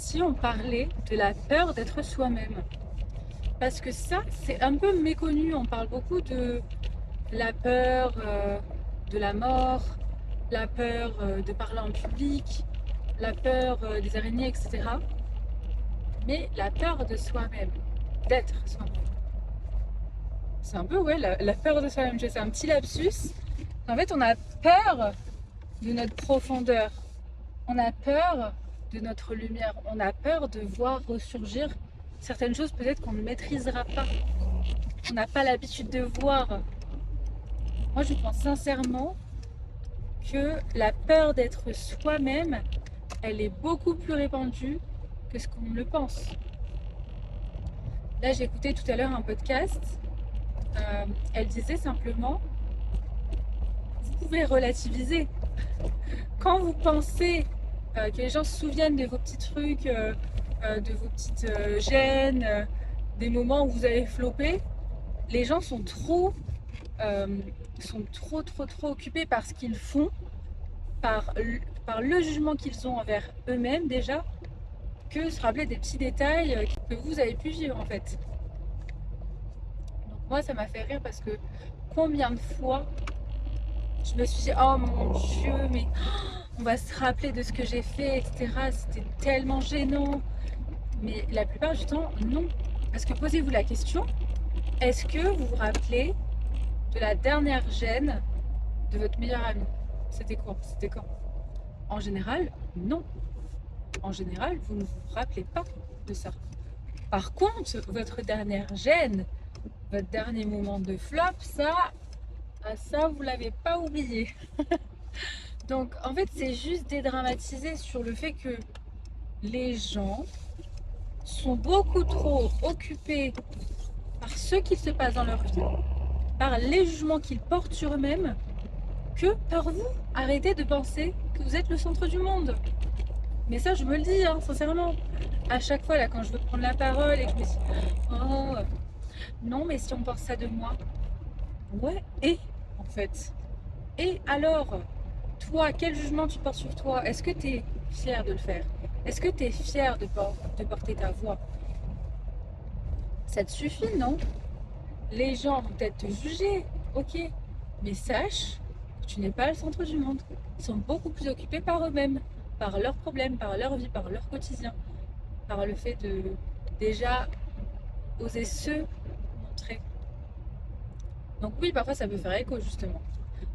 si on parlait de la peur d'être soi-même? Parce que ça, c'est un peu méconnu. On parle beaucoup de la peur de la mort, la peur de parler en public, la peur des araignées, etc. Mais la peur de soi-même, d'être soi-même. C'est un peu, ouais, la peur de soi-même. C'est un petit lapsus. En fait, on a peur de notre profondeur. On a peur de notre lumière. On a peur de voir ressurgir certaines choses peut-être qu'on ne maîtrisera pas. On n'a pas l'habitude de voir. Moi, je pense sincèrement que la peur d'être soi-même, elle est beaucoup plus répandue que ce qu'on le pense. Là, j'ai écouté tout à l'heure un podcast. Elle disait simplement, vous pouvez relativiser. Quand vous pensez que les gens se souviennent de vos petits trucs, de vos petites gênes, des moments où vous avez flopé, les gens sont trop occupés par ce qu'ils font, par, par le jugement qu'ils ont envers eux-mêmes déjà, que se rappeler des petits détails que vous avez pu vivre en fait. Donc moi ça m'a fait rire parce que combien de fois je me suis dit oh mon Dieu mais on va se rappeler de ce que j'ai fait, etc. C'était tellement gênant. Mais la plupart du temps, non. Parce que posez-vous la question, est-ce que vous vous rappelez de la dernière gêne de votre meilleur ami? C'était quoi? C'était quand? En général, non. En général, vous ne vous rappelez pas de ça. Par contre, votre dernière gêne, votre dernier moment de flop, ça vous l'avez pas oublié. Donc en fait, c'est juste dédramatiser sur le fait que les gens sont beaucoup trop occupés par ce qu'il se passe dans leur vie, par les jugements qu'ils portent sur eux-mêmes, que par vous. Arrêtez de penser que vous êtes le centre du monde. Mais ça, je me le dis, hein, sincèrement. À chaque fois, là, quand je veux prendre la parole et que je me dis, oh, non, mais si on pense ça de moi, ouais, et en fait, et alors, toi, quel jugement tu portes sur toi? Est-ce que tu es fier de le faire? Est-ce que tu es fier de porter ta voix? Ça te suffit, non? Les gens vont peut-être te juger, ok, mais sache que tu n'es pas le centre du monde. Ils sont beaucoup plus occupés par eux-mêmes, par leurs problèmes, par leur vie, par leur quotidien, par le fait de déjà oser se montrer. Donc oui, parfois ça peut faire écho justement.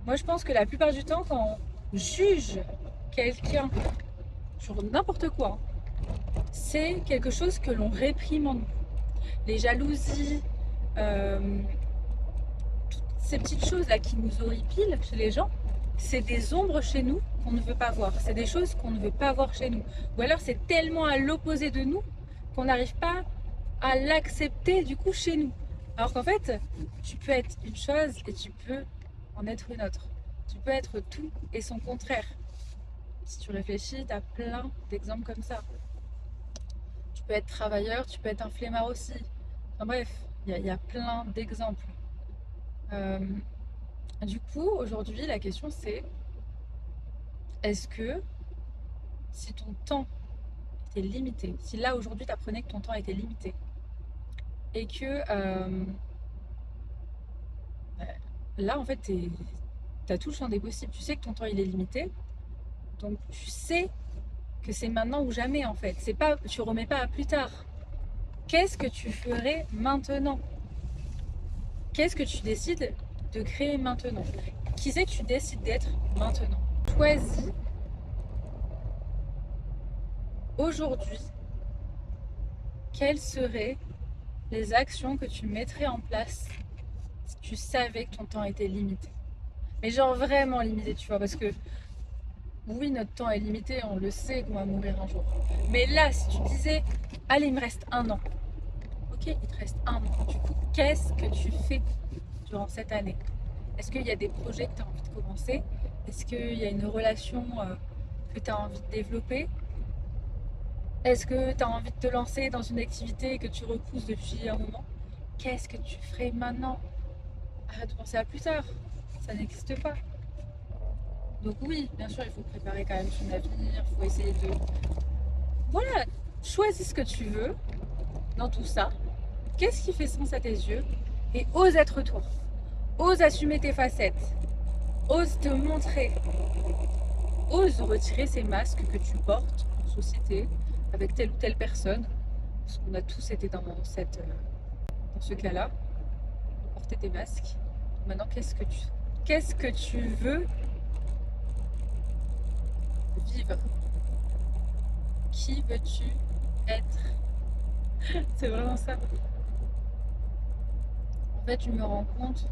Moi je pense que la plupart du temps quand on juge quelqu'un sur n'importe quoi, c'est quelque chose que l'on réprime en nous. Les jalousies, euh, ces petites choses là qui nous horripilent chez les gens, c'est des ombres chez nous qu'on ne veut pas voir. C'est des choses qu'on ne veut pas voir chez nous. Ou alors c'est tellement à l'opposé de nous qu'on n'arrive pas à l'accepter du coup chez nous. Alors qu'en fait, tu peux être une chose et tu peux en être une autre. Tu peux être tout et son contraire. Si tu réfléchis, tu as plein d'exemples comme ça. Tu peux être travailleur, tu peux être un flemmard aussi. Enfin bref, il y a plein d'exemples. Euh, du coup, aujourd'hui, la question c'est est-ce que si ton temps était limité, si là aujourd'hui tu apprenais que ton temps était limité et que là en fait tu as tout le champ des possibles, tu sais que ton temps il est limité, donc tu sais que c'est maintenant ou jamais en fait. C'est pas, tu remets pas à plus tard. Qu'est-ce que tu ferais maintenant? Qu'est-ce que tu décides de créer maintenant? Qui c'est que tu décides d'être maintenant? Choisis aujourd'hui quelles seraient les actions que tu mettrais en place si tu savais que ton temps était limité. Mais genre vraiment limité, tu vois, parce que oui, notre temps est limité, on le sait qu'on va mourir un jour. Mais là, si tu disais, allez, il me reste un an. Ok, il te reste un an. Du coup, qu'est-ce que tu fais durant cette année? Est-ce qu'il y a des projets que tu as envie de commencer? Est-ce qu'il y a une relation que tu as envie de développer? Est-ce que tu as envie de te lancer dans une activité que tu repousses depuis un moment? Qu'est-ce que tu ferais maintenant? Arrête de penser à plus tard. Ça n'existe pas. Donc oui, bien sûr, il faut préparer quand même son avenir. Il faut essayer de... Voilà, choisis ce que tu veux dans tout ça. Qu'est-ce qui fait sens à tes yeux? Et ose être toi. Ose assumer tes facettes. Ose te montrer. Ose retirer ces masques que tu portes en société avec telle ou telle personne. Parce qu'on a tous été dans ce cas-là. Porter des masques. Maintenant, qu'est-ce que tu veux vivre? Qui veux-tu être? C'est vraiment ça. En fait, je me rends compte,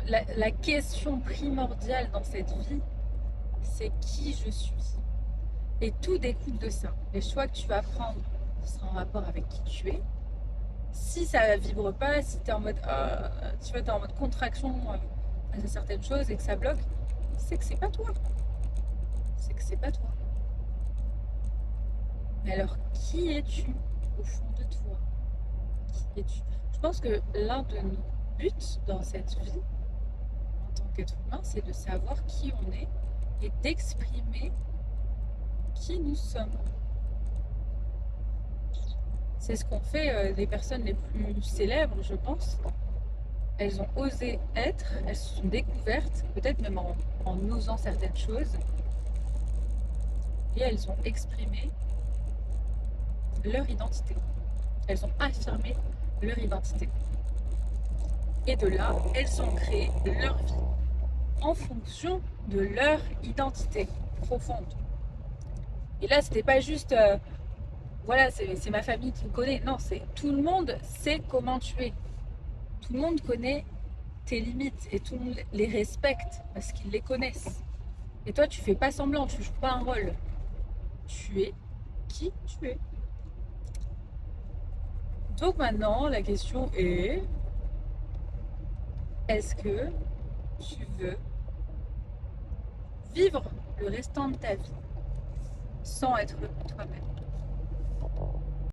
la question primordiale dans cette vie, c'est qui je suis. Et tout découle de ça. Les choix que tu vas prendre seront en rapport avec qui tu es. Si ça vibre pas, si tu es en mode, t'es en mode contraction face à certaines choses et que ça bloque, c'est que c'est pas toi. C'est que c'est pas toi. Mais alors, qui es-tu au fond de toi? Qui es-tu? Je pense que l'un de nos buts dans cette vie, en tant qu'être humain, c'est de savoir qui on est et d'exprimer qui nous sommes. C'est ce qu'ont fait les personnes les plus célèbres, je pense. Elles ont osé être, elles se sont découvertes, peut-être même en osant certaines choses, et elles ont exprimé leur identité. Elles ont affirmé leur identité. Et de là, elles ont créé leur vie en fonction de leur identité profonde. Et là, c'était pas juste, voilà, c'est ma famille qui me connaît. Non, c'est tout le monde sait comment tu es. Tout le monde connaît tes limites et tout le monde les respecte parce qu'ils les connaissent. Et toi, tu fais pas semblant, tu joues pas un rôle. Tu es qui tu es. Donc maintenant, la question est, est-ce que tu veux vivre le restant de ta vie sans être toi-même?